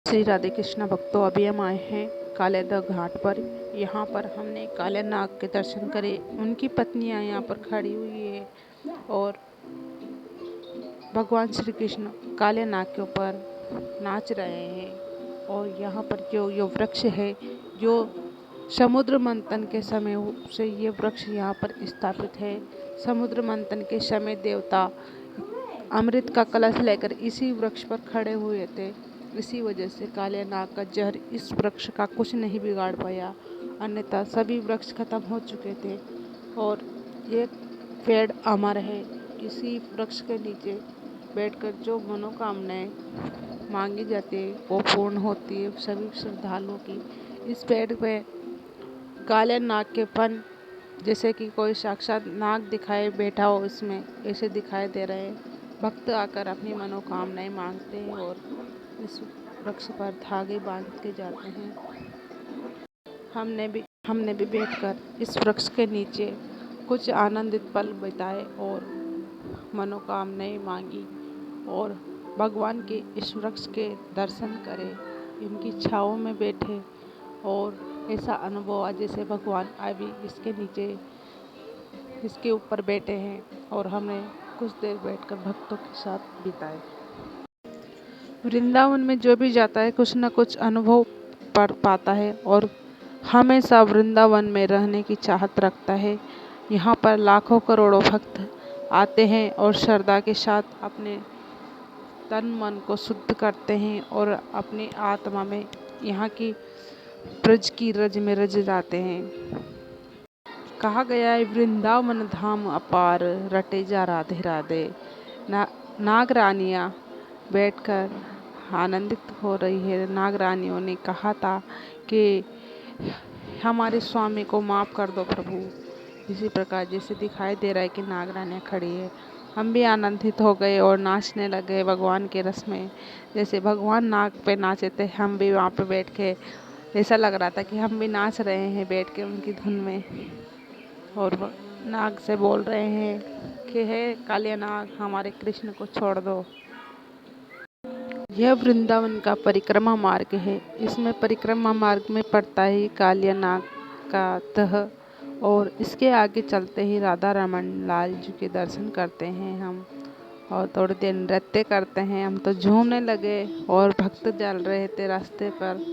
श्री राधे कृष्ण भक्तों, अभी हम आए हैं कालेदा घाट पर। यहाँ पर हमने काले नाग के दर्शन करे। उनकी पत्नियाँ यहाँ पर खड़ी हुई है और भगवान श्री कृष्ण काले नाग के ऊपर नाच रहे हैं। और यहाँ पर जो ये वृक्ष है, जो समुद्र मंथन के समय से ये वृक्ष यहाँ पर स्थापित है। समुद्र मंथन के समय देवता अमृत का कलश लेकर इसी वृक्ष पर खड़े हुए थे। इसी वजह से काले नाग का जहर इस वृक्ष का कुछ नहीं बिगाड़ पाया, अन्यथा सभी वृक्ष खत्म हो चुके थे। और ये पेड़ अमर है। इसी वृक्ष के नीचे बैठकर जो मनोकामनाएं मांगी जाती है वो पूर्ण होती है सभी श्रद्धालुओं की। इस पेड़ पे काले नाग के फन, जैसे कि कोई साक्षात नाग दिखाए बैठा हो, इसमें ऐसे दिखाई दे रहे हैं। भक्त आकर अपनी मनोकामनाएं मांगते हैं और इस वृक्ष पर धागे बांध के जाते हैं। हमने भी बैठकर इस वृक्ष के नीचे कुछ आनंदित पल बिताए और मनोकामनाएं मांगी और भगवान के इस वृक्ष के दर्शन करे, इनकी छाँव में बैठे और ऐसा अनुभव हुआ जैसे भगवान अभी इसके नीचे इसके ऊपर बैठे हैं। और हमने कुछ देर बैठकर भक्तों के साथ बिताए। वृंदावन में जो भी जाता है कुछ न कुछ अनुभव पर पाता है और हमेशा वृंदावन में रहने की चाहत रखता है। यहाँ पर लाखों करोड़ों भक्त आते हैं और श्रद्धा के साथ अपने तन मन को शुद्ध करते हैं और अपनी आत्मा में यहाँ की ब्रज की रज में रज जाते हैं। कहा गया है वृंदावन धाम अपार, रटे जा राधे राधे। नाग रानियाँ बैठकर आनंदित हो रही है। नाग रानियों ने कहा था कि हमारे स्वामी को माफ़ कर दो प्रभु। इसी प्रकार जैसे दिखाई दे रहा है कि नाग रानियाँ खड़ी है। हम भी आनंदित हो गए और नाचने लगे भगवान के रस में। जैसे भगवान नाग पे नाचे थे, हम भी वहाँ पे बैठ के ऐसा लग रहा था कि हम भी नाच रहे हैं बैठ के उनकी धुन में। और नाग से बोल रहे हैं कि हे काले नाग, हमारे कृष्ण को छोड़ दो। यह वृंदावन का परिक्रमा मार्ग है। इसमें परिक्रमा मार्ग में पड़ता ही कालिया नाग का तह और इसके आगे चलते ही राधा रमन लाल जी के दर्शन करते हैं हम और थोड़ी देर नृत्य करते हैं। हम तो झूमने लगे और भक्त चल रहे थे रास्ते पर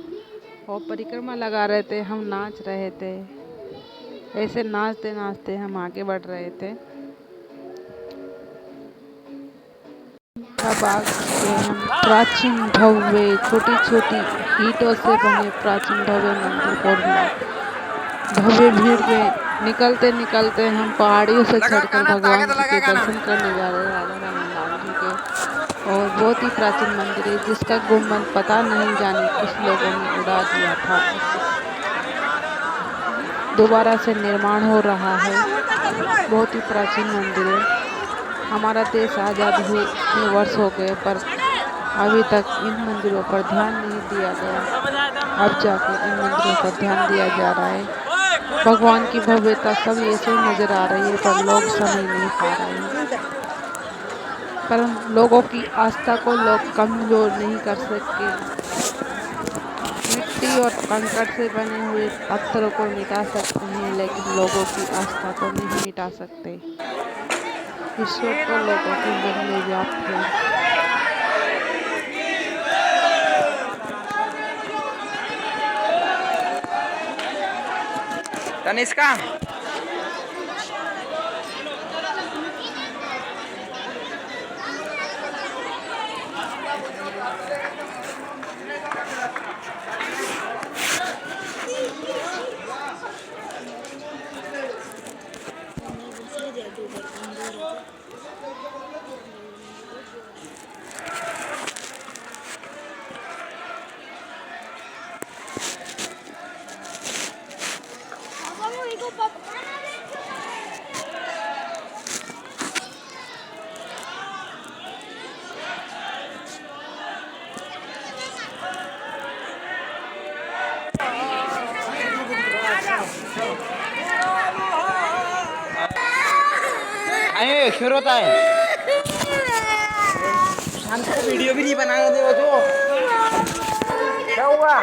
और परिक्रमा लगा रहे थे, हम नाच रहे थे। ऐसे नाचते नाचते हम आगे बढ़ रहे थे। अब आगे हम प्राचीन भव्य छोटी छोटी ईंटों से बने प्राचीन भव्य मंदिर को भव्य भीड़ में निकलते निकलते हम पहाड़ियों से चढ़कर भगवान जी के दर्शन करने जा रहे हैं, राधा रमन लाल जी के। और बहुत ही प्राचीन मंदिर है जिसका गुम्बद पता नहीं जाने किस लोगों ने उड़ा दिया था। दोबारा से निर्माण हो रहा है। बहुत ही प्राचीन मंदिर है। हमारा देश आज़ाद हुए इतने वर्ष हो गए पर अभी तक इन मंदिरों पर ध्यान नहीं दिया गया। अब जाकर इन मंदिरों पर ध्यान दिया जा रहा है। भगवान की भव्यता सब ऐसे नजर आ रही है पर लोग समझ नहीं पा रहे हैं। पर लोगों की आस्था को लोग कमजोर नहीं कर सकते। मिट्टी और कंकड़ से बने हुए पत्थरों को मिटा सकते हैं लेकिन लोगों की आस्था को नहीं मिटा सकते। ईश्वर तो लोगों के मन में व्याप्त है। तनिष्का आए शुरू होता है। शांत वीडियो भी नहीं बनाने दे वो तो। हुआ